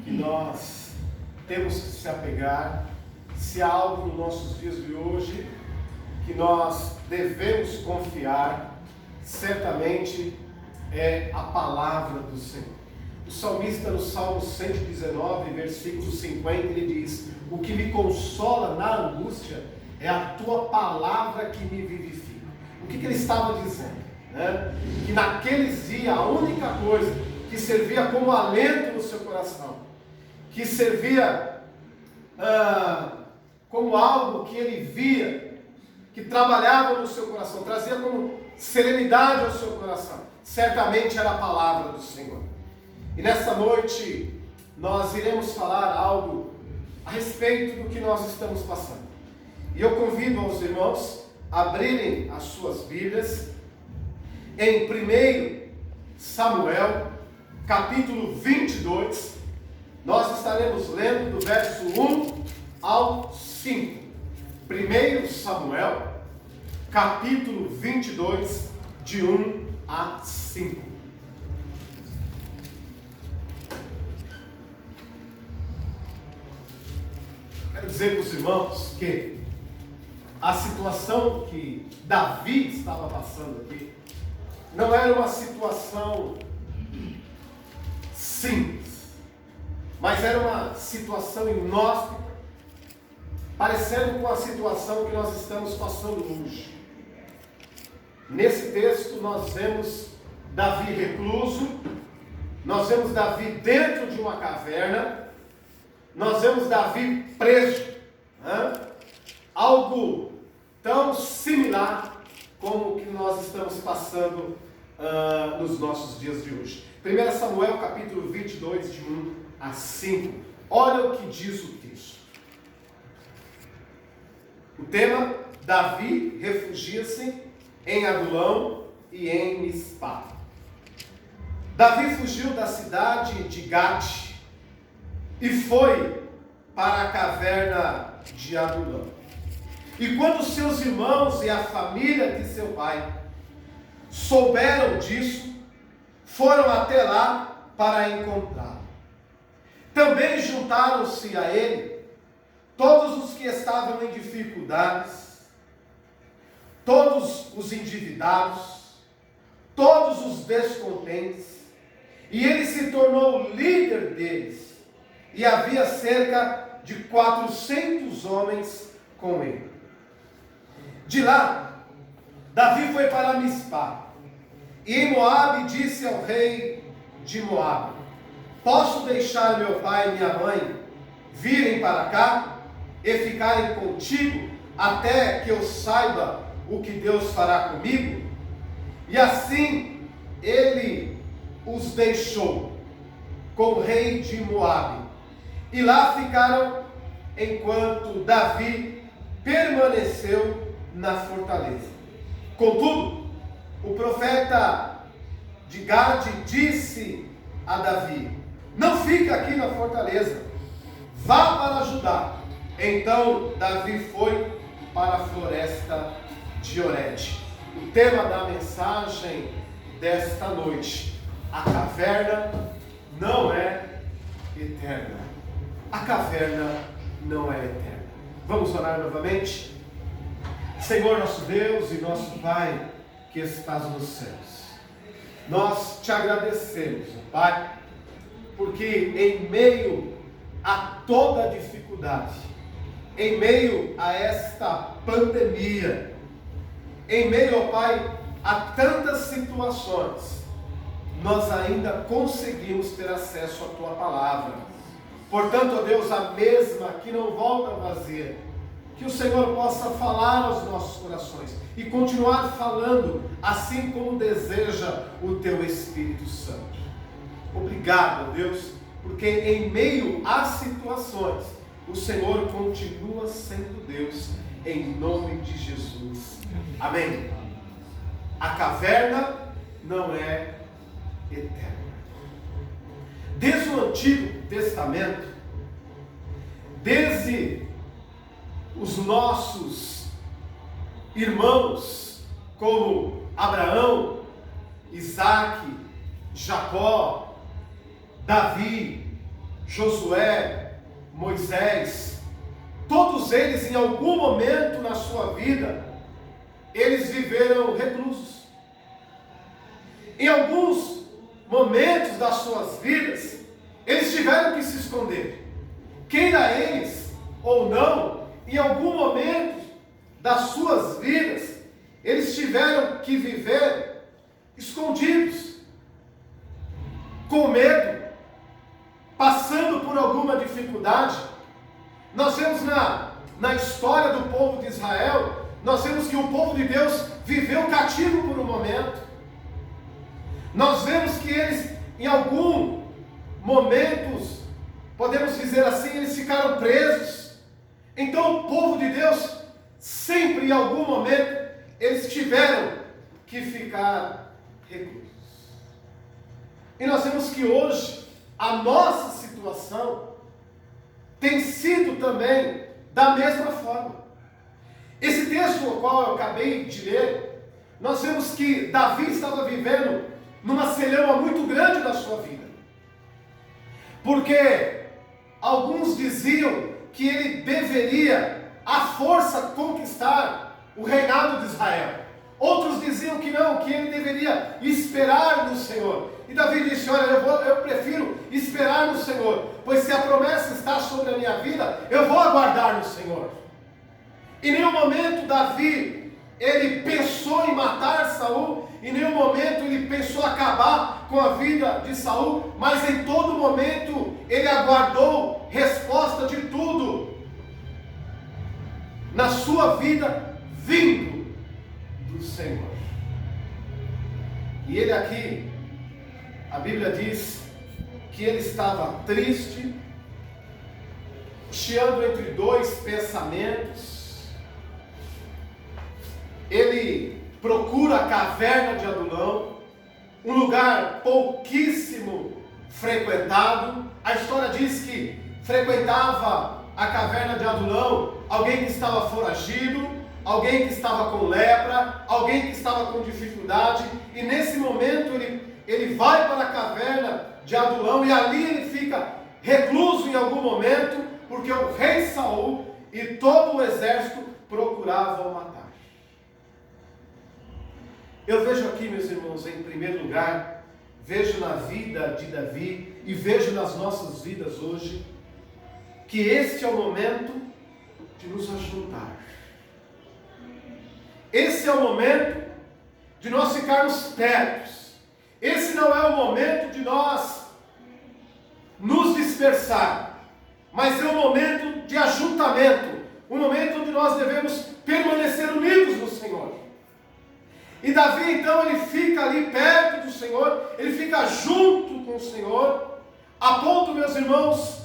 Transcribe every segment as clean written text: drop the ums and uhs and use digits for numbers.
que nós temos que se apegar, se há algo nos nossos dias de hoje que nós devemos confiar, certamente é a palavra do Senhor. O salmista no Salmo 119, versículo 50, ele diz: o que me consola na angústia é a tua palavra que me vivifica. O que ele estava dizendo? Que naqueles dias a única coisa que servia como alento no seu coração, que servia como algo que ele via, que trabalhava no seu coração, trazia como serenidade ao seu coração, certamente era a palavra do Senhor. E nesta noite nós iremos falar algo a respeito do que nós estamos passando. E eu convido aos irmãos a abrirem as suas Bíblias em 1 Samuel, capítulo 22. Nós estaremos lendo do verso 1 ao 5. 1 Samuel, capítulo 22, de 1 a 5. Quero dizer para os irmãos que a situação que Davi estava passando aqui não era uma situação simples, mas era uma situação inóspita, parecendo com a situação que nós estamos passando hoje. Nesse texto nós vemos Davi recluso, nós vemos Davi dentro de uma caverna, nós vemos Davi preso, algo tão similar como o que nós estamos passando nos nossos dias de hoje. 1 Samuel capítulo 22, de 1 a 5. Olha o que diz o texto. O tema: Davi refugia-se em Adulão e em Mispá. Davi fugiu da cidade de Gate e foi para a caverna de Adulão. E quando seus irmãos e a família de seu pai souberam disso, foram até lá para encontrá-lo. Também juntaram-se a ele todos os que estavam em dificuldades, todos os endividados, todos os descontentes, e ele se tornou líder deles, e havia cerca de 400 homens com ele. De lá, Davi foi para Mispá, e em Moabe disse ao rei de Moabe: posso deixar meu pai e minha mãe virem para cá e ficarem contigo até que eu saiba o que Deus fará comigo? E assim ele os deixou com o rei de Moabe, e lá ficaram enquanto Davi permaneceu na fortaleza. Contudo, o profeta de Gade disse a Davi: não fique aqui na fortaleza, vá para Judá. Então Davi foi para a floresta de Orete. O tema da mensagem desta noite: a caverna não é eterna. A caverna não é eterna. Vamos orar novamente? Senhor nosso Deus e nosso Pai que estás nos céus, nós te agradecemos, Pai, porque em meio a toda dificuldade, em meio a esta pandemia, em meio, ó Pai, a tantas situações, nós ainda conseguimos ter acesso à Tua Palavra. Portanto, ó Deus, a mesma que não volta vazia, que o Senhor possa falar aos nossos corações e continuar falando, assim como deseja o Teu Espírito Santo. Obrigado, ó Deus, porque em meio às situações, o Senhor continua sendo Deus, em nome de Jesus. Amém. A caverna não é eterna. Desde o Antigo Testamento, desde os nossos irmãos, como Abraão, Isaque, Jacó, Davi, Josué, Moisés, todos eles em algum momento na sua vida, eles viveram reclusos. Em alguns momentos das suas vidas, eles tiveram que se esconder. Queira eles ou não, em algum momento das suas vidas, eles tiveram que viver escondidos, com medo, passando por alguma dificuldade. Nós vemos na história do povo de Israel, nós vemos que o povo de Deus viveu cativo por um momento. Nós vemos que eles, em algum momentos, podemos dizer assim, eles ficaram presos. Então o povo de Deus, sempre em algum momento, eles tiveram que ficar reclusos. E nós vemos que hoje, a nossa situação tem sido também da mesma forma. Esse texto ao qual eu acabei de ler, nós vemos que Davi estava vivendo numa celeuma muito grande da sua vida. Porque alguns diziam que ele deveria, à força, conquistar o reinado de Israel. Outros diziam que não, que ele deveria esperar no Senhor. E Davi disse: olha, eu prefiro esperar no Senhor, pois se a promessa está sobre a minha vida, eu vou aguardar no Senhor. Em nenhum momento Davi, ele pensou em matar Saul, em nenhum momento ele pensou acabar com a vida de Saul, mas em todo momento ele aguardou resposta de tudo na sua vida vindo do Senhor. E ele aqui, a Bíblia diz que ele estava triste, chiando entre dois pensamentos. Ele procura a caverna de Adulão, um lugar pouquíssimo frequentado. A história diz que frequentava a caverna de Adulão alguém que estava foragido, alguém que estava com lepra, alguém que estava com dificuldade. E nesse momento ele vai para a caverna de Adulão e ali ele fica recluso em algum momento, porque o rei Saul e todo o exército procuravam matar. Eu vejo aqui, meus irmãos, em primeiro lugar, vejo na vida de Davi e vejo nas nossas vidas hoje, que este é o momento de nos ajuntar. Esse é o momento de nós ficarmos perto. Esse não é o momento de nós nos dispersar, mas é um momento de ajuntamento, um momento onde nós devemos permanecer unidos no Senhor. E Davi então ele fica ali perto do Senhor, ele fica junto com o Senhor, a ponto, meus irmãos,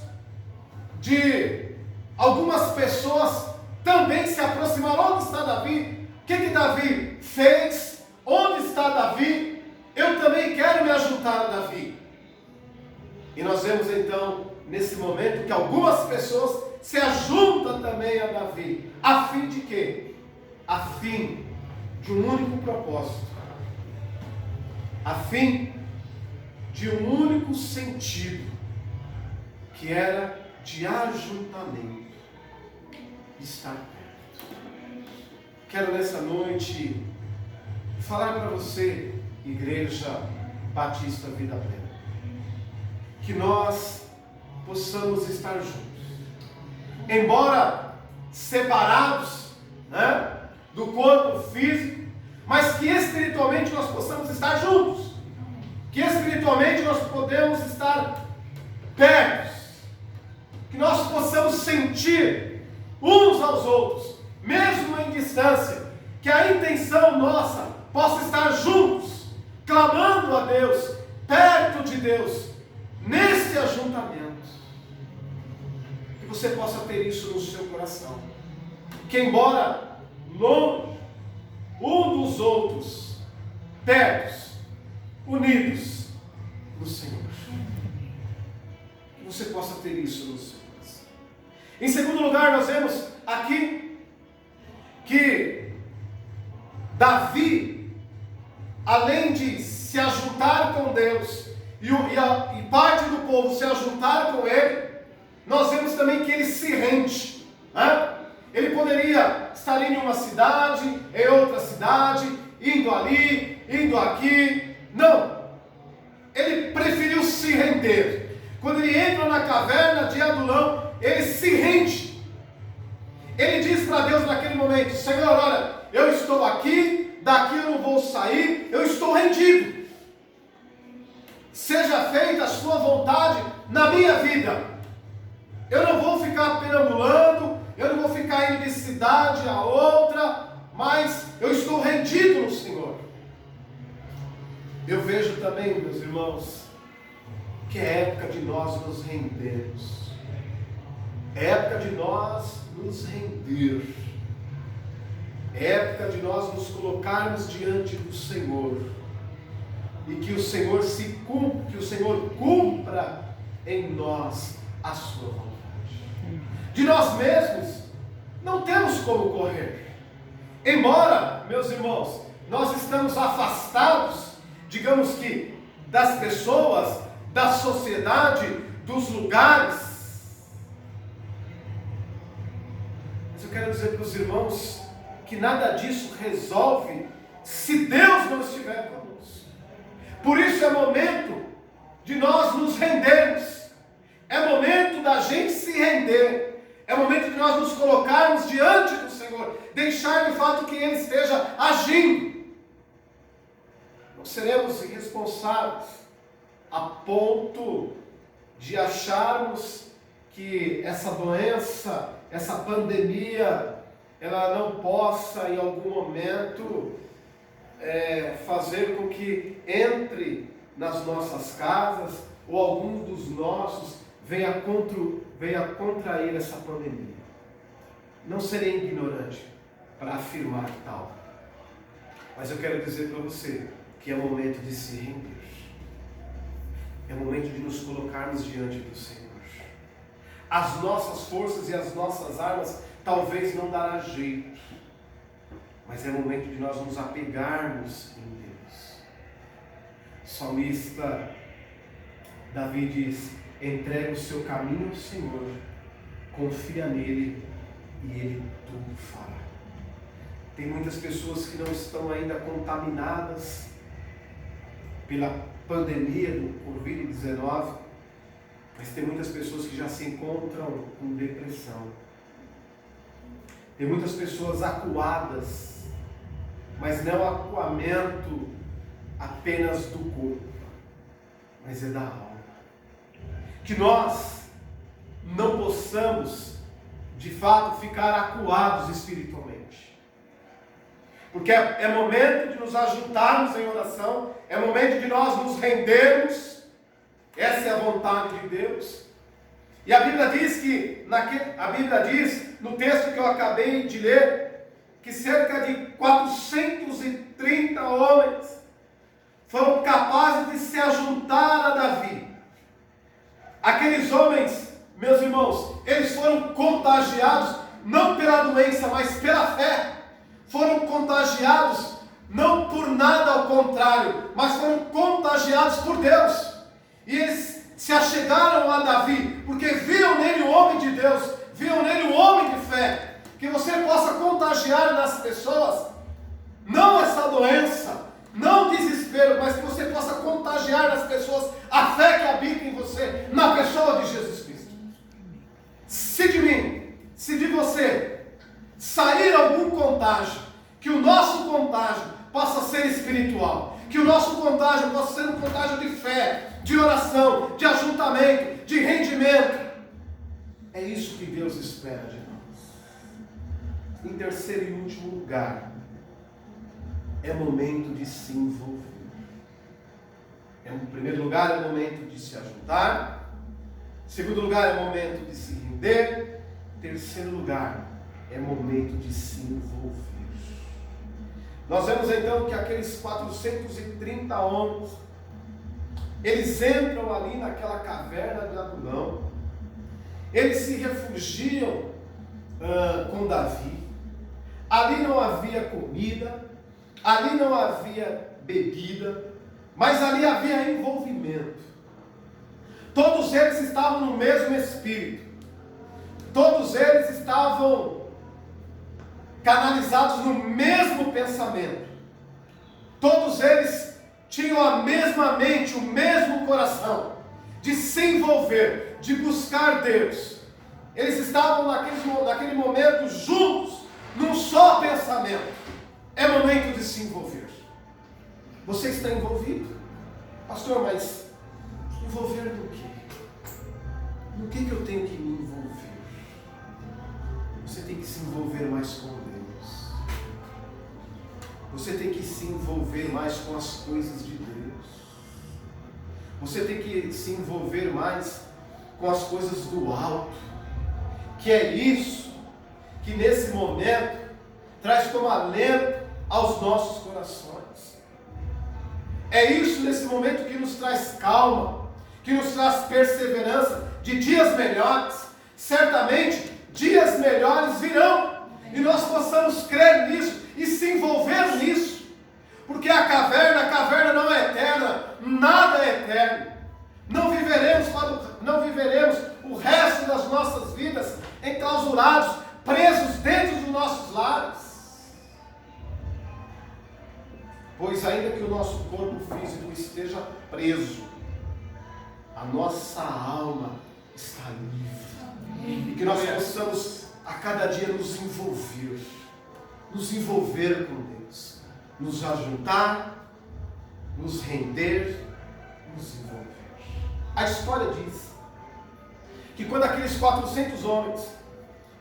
de algumas pessoas também se aproximar. Onde está Davi? O que Davi fez? Onde está Davi? Eu também quero me ajuntar a Davi. E nós vemos então, nesse momento, que algumas pessoas se ajuntam também a Davi. A fim de quê? A fim de um único propósito. A fim de um único sentido, que era de ajuntamento. Estar perto. Quero nessa noite falar para você, Igreja Batista Vida Plena, que nós possamos estar juntos, embora separados, do corpo físico, mas que espiritualmente nós possamos estar juntos, que espiritualmente nós podemos estar perto, que nós possamos sentir uns aos outros, mesmo em distância, que a intenção nossa possa estar juntos, clamando a Deus, perto de Deus, nesse ajuntamento. Que você possa ter isso no seu coração. Que embora longe um dos outros, perto, unidos no Senhor. Que você possa ter isso no seu coração. Em segundo lugar, nós vemos aqui que Davi, além de se ajuntar com Deus e parte do povo se ajuntar com ele, nós vemos também que ele se rende. Ele poderia estar em uma cidade, em outra cidade, indo ali, indo aqui. Não, ele preferiu se render. Quando ele entra na caverna de Adulão, ele se rende. Ele diz para Deus naquele momento: Senhor, olha, eu estou aqui, daqui eu não vou sair, eu estou rendido. Seja feita a sua vontade na minha vida. Eu não vou ficar perambulando, eu não vou ficar indo de cidade a outra, mas eu estou rendido no Senhor. Eu vejo também, meus irmãos, que é época de nós nos rendermos. É época de nós nos render. É época de nós nos colocarmos diante do Senhor. E que o Senhor que o Senhor cumpra em nós a sua vontade. De nós mesmos não temos como correr. Embora, meus irmãos, nós estamos afastados, digamos que, das pessoas, da sociedade, dos lugares. Mas eu quero dizer para os irmãos que nada disso resolve se Deus não estiver conosco. Por isso é momento de nós nos rendermos. É momento da gente se render. É momento de nós nos colocarmos diante do Senhor. Deixar de fato que Ele esteja agindo. Não seremos irresponsáveis a ponto de acharmos que essa doença, essa pandemia, ela não possa em algum momento fazer com que entre nas nossas casas ou algum dos nossos venha contrair essa pandemia. Não serei ignorante para afirmar tal, mas eu quero dizer para você que é momento de se render. É momento de nos colocarmos diante do Senhor. As nossas forças e as nossas armas talvez não dará jeito, mas é momento de nós nos apegarmos em Deus. O salmista Davi diz: entrega o seu caminho ao Senhor, confia nele e Ele tudo fará. Tem muitas pessoas que não estão ainda contaminadas pela pandemia do Covid-19, mas tem muitas pessoas que já se encontram com depressão. Tem muitas pessoas acuadas, mas não acuamento apenas do corpo, mas é da alma. Que nós não possamos, de fato, ficar acuados espiritualmente. Porque é momento de nos ajuntarmos em oração, é momento de nós nos rendermos. Essa é a vontade de Deus. E a Bíblia diz, no texto que eu acabei de ler, que cerca de 430 homens foram capazes de se ajuntar a Davi. Aqueles homens, meus irmãos, eles foram contagiados não pela doença, mas pela fé. Foram contagiados não por nada ao contrário, mas foram contagiados por Deus. E eles se achegaram a Davi, porque viam nele o homem de Deus, viam nele o homem de fé. Que você possa contagiar nas pessoas, não essa doença, não o desespero, mas que você possa contagiar nas pessoas a fé que habita em você, na pessoa de Jesus Cristo. Se de mim, se de você sair algum contágio, que o nosso contágio possa ser espiritual, que o nosso contágio possa ser um contágio de fé, de oração, de ajuntamento, de rendimento. É isso que Deus espera de nós. Em terceiro e último lugar, é momento de se envolver. Em primeiro lugar, é momento de se ajuntar. Em segundo lugar, é momento de se render. Em terceiro lugar, é momento de se envolver. Nós vemos então que aqueles 430 homens, eles entram ali naquela caverna de Adulão, eles se refugiam com Davi. Ali não havia comida, ali não havia bebida, mas ali havia envolvimento. Todos eles estavam no mesmo espírito. Todos eles estavam canalizados no mesmo pensamento. Todos eles tinham a mesma mente, o mesmo coração, de se envolver, de buscar Deus. Eles estavam naquele momento juntos, num só pensamento. É momento de se envolver. Você está envolvido? Pastor, mas envolver no quê? No que eu tenho que me envolver? Você tem que se envolver mais com Deus. Você tem que se envolver mais com as coisas de Deus. Você tem que se envolver mais com as coisas do alto. Que é isso que nesse momento traz como alento aos nossos corações. É isso nesse momento que nos traz calma, que nos traz perseverança de dias melhores. Certamente dias melhores virão, e nós possamos crer nisso e se envolver nisso, porque a caverna não é eterna, nada é eterno. Não viveremos o resto das nossas vidas enclausurados, presos dentro dos nossos lares. Pois ainda que o nosso corpo físico esteja preso, a nossa alma está livre. E que nós possamos a cada dia nos envolver com Deus, nos ajuntar, nos render, nos envolver. A história diz que quando aqueles 400 homens,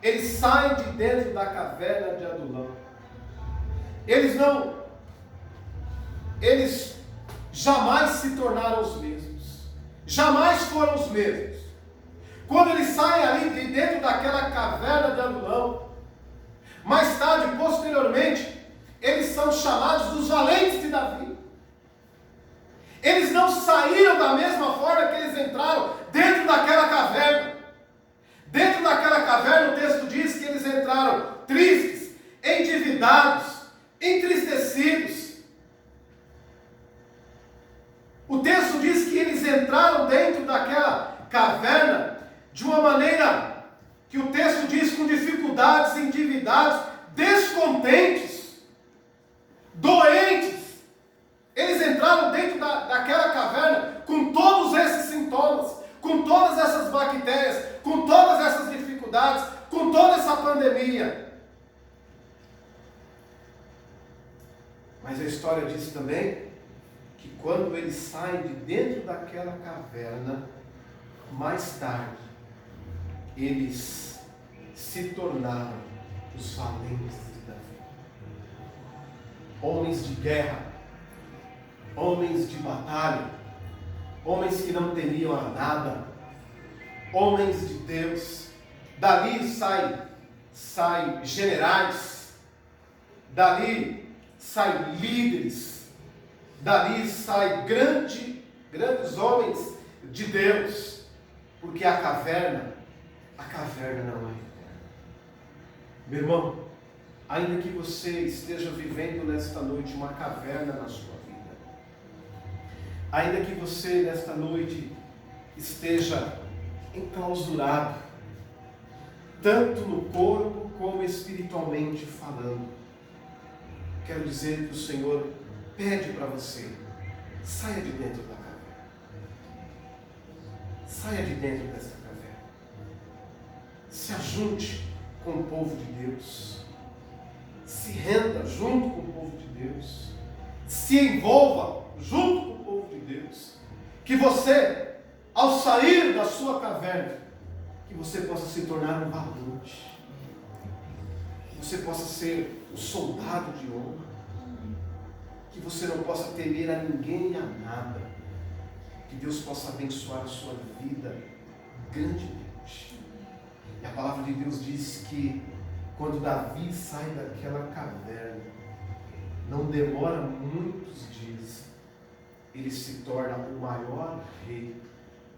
eles saem de dentro da caverna de Adulão, eles jamais se tornaram os mesmos, jamais foram os mesmos. Quando eles saem ali de dentro daquela caverna de Adulão, mais tarde, posteriormente, eles são chamados dos valentes de Davi. Eles não saíram da mesma forma que eles entraram dentro daquela caverna. Dentro daquela caverna, o texto diz que eles entraram tristes, endividados, entristecidos. O texto diz que eles entraram dentro daquela caverna de uma maneira que o texto diz com dificuldades, endividados, descontentes, doentes. Eles entraram dentro daquela caverna com todos esses sintomas, com todas essas bactérias, com todas essas dificuldades, com toda essa pandemia. Mas a história diz também que quando eles saem de dentro daquela caverna, mais tarde, eles se tornaram os valentes de Davi. Homens de guerra, homens de batalha, homens que não temiam a nada, homens de Deus. Dali saem generais, dali saem líderes, dali saem grandes homens de Deus, porque a caverna não é eterna. Meu irmão, ainda que você esteja vivendo nesta noite uma caverna na sua vida, ainda que você nesta noite esteja enclausurado, tanto no corpo como espiritualmente falando, quero dizer que o Senhor pede para você: saia de dentro da caverna, saia de dentro dessa caverna, se ajunte com o povo de Deus, se renda junto com o povo de Deus, se envolva junto com o povo de Deus, que você, ao sair da sua caverna, que você possa se tornar um valente, que você possa ser o soldado de honra, que você não possa temer a ninguém e a nada, que Deus possa abençoar a sua vida grandemente. E a palavra de Deus diz que quando Davi sai daquela caverna, não demora muitos dias, ele se torna o maior rei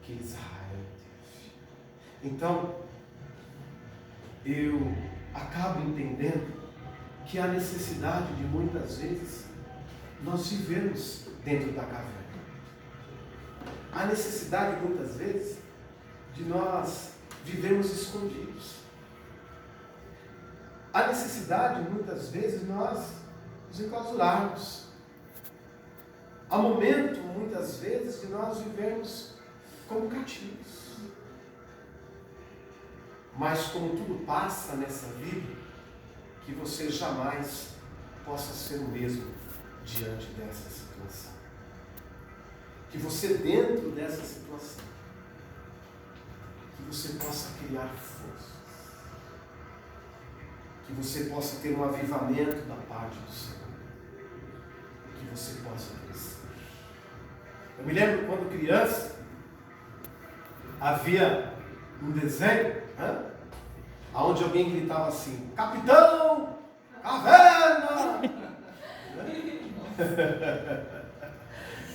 que Israel teve. Então, eu acabo entendendo que há necessidade de muitas vezes nós vivermos dentro da caverna. Há há necessidade muitas vezes de nós vivermos escondidos. Há necessidade muitas vezes de nós nos enclausurarmos. Há momento muitas vezes de nós vivermos como cativos. Mas como tudo passa nessa vida, que você jamais possa ser o mesmo diante dessa situação. Que você, dentro dessa situação, que você possa criar força. Que você possa ter um avivamento da parte do Senhor. Que você possa crescer. Eu me lembro quando criança, havia um desenho, onde alguém gritava assim: Capitão Caverna!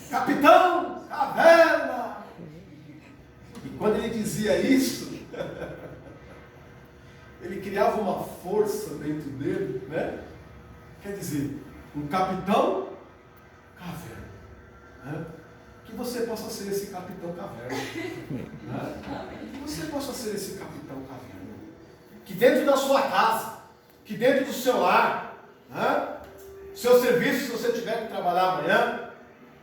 Capitão Caverna! E quando ele dizia isso, ele criava uma força dentro dele, né? Quer dizer, um capitão caverna. Que você possa ser esse capitão caverna. Que você possa ser esse capitão caverna. Que dentro da sua casa, que dentro do seu lar, seu serviço, se você tiver que trabalhar amanhã,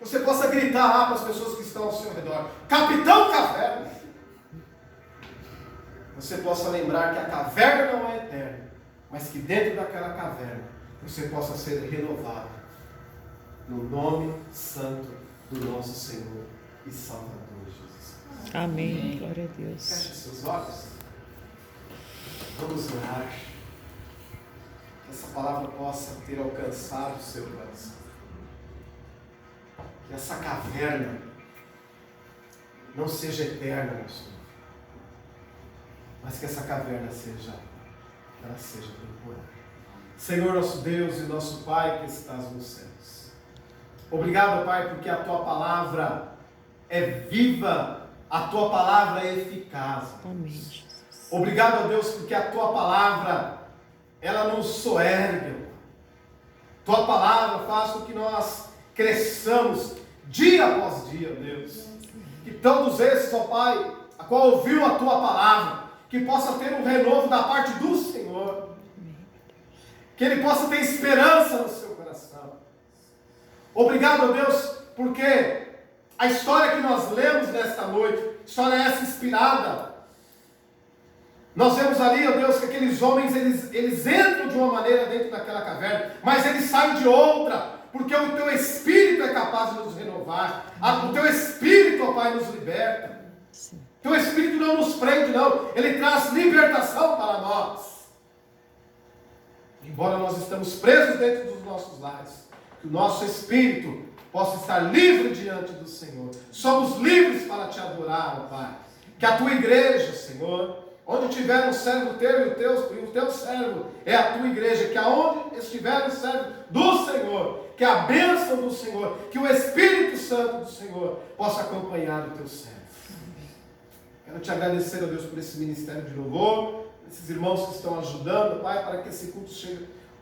você possa gritar lá para as pessoas que estão ao seu redor: Capitão Caverna! Você possa lembrar que a caverna não é eterna, mas que dentro daquela caverna você possa ser renovado no nome santo do nosso Senhor e Salvador Jesus. Amém. Glória a Deus. Feche seus olhos. Vamos orar. Que essa palavra possa ter alcançado o seu coração. Que essa caverna não seja eterna, meu Senhor, mas que essa caverna seja temporária. Senhor, nosso Deus e nosso Pai que estás nos céus. Obrigado, Pai, porque a Tua palavra é viva, a Tua palavra é eficaz. Amém, Jesus. Obrigado, Deus, porque a Tua palavra, ela nos soergue. Tua palavra faz com que nós cresçamos dia após dia, Deus. Que todos esses, ó Pai, a qual ouviu a Tua palavra, que possa ter um renovo da parte do Senhor. Que ele possa ter esperança no seu coração. Obrigado, Deus, porque a história que nós lemos nesta noite, história essa inspirada, nós vemos ali, ó Deus, que aqueles homens, eles entram de uma maneira dentro daquela caverna, mas eles saem de outra, porque o Teu Espírito é capaz de nos renovar. O Teu Espírito, ó Pai, nos liberta. Teu Espírito não nos prende, não. Ele traz libertação para nós. Embora nós estamos presos dentro dos nossos lares, que o nosso Espírito possa estar livre diante do Senhor. Somos livres para Te adorar, ó Pai. Que a Tua igreja, Senhor, onde tiver um servo Teu e o Teu servo é a Tua igreja, que aonde estiver um servo do Senhor, que a bênção do Senhor, que o Espírito Santo do Senhor possa acompanhar o Teu servo. Quero Te agradecer, ó Deus, por esse ministério de louvor, esses irmãos que estão ajudando, Pai, para que esse culto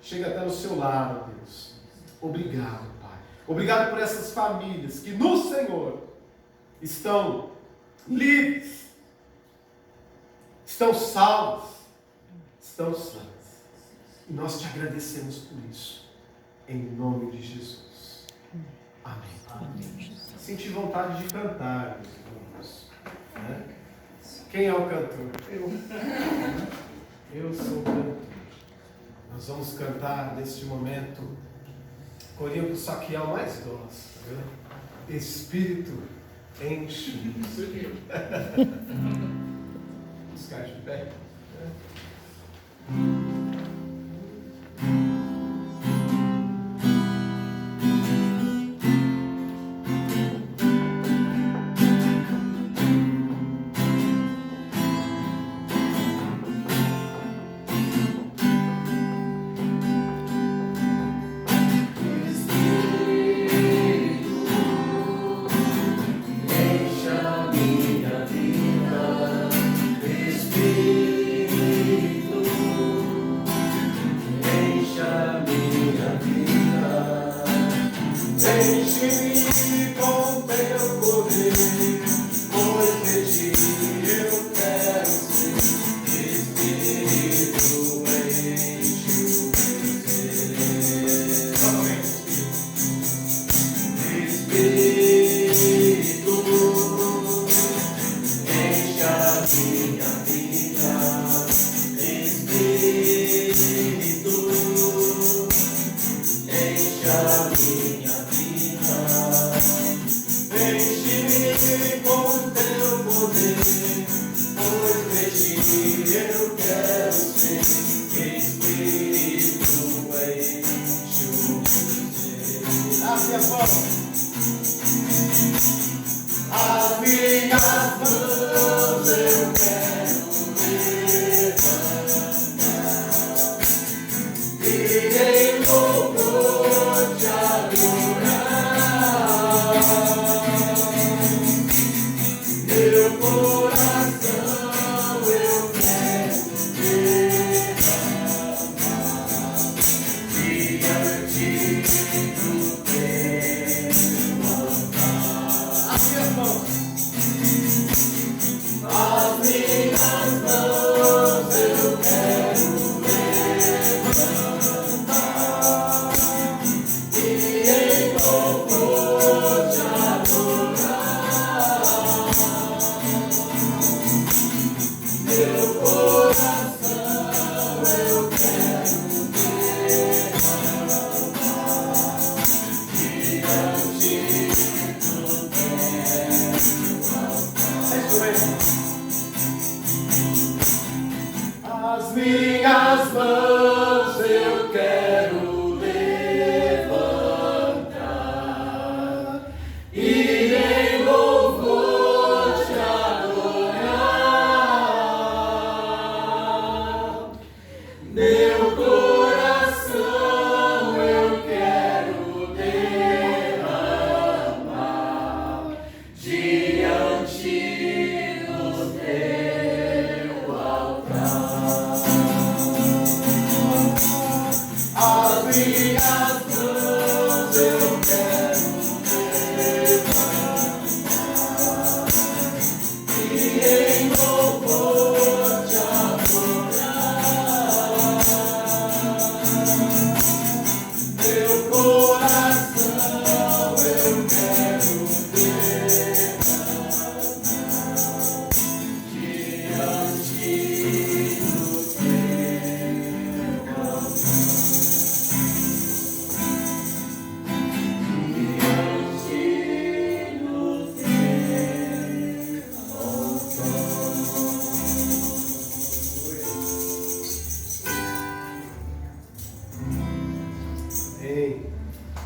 chegue até no seu lar, ó Deus. Obrigado, Pai. Obrigado por essas famílias que no Senhor estão livres, estão salvos, estão santos. E nós Te agradecemos por isso, em nome de Jesus. Amém. Amém. Senti vontade de cantar, meus irmãos, né? Quem é o cantor? Eu sou o cantor. Nós vamos cantar neste momento corinho do Saquiel mais doce, viu? Espírito enche-me. Vamos ficar de pé. Deixa minha vida, Espírito. Amém.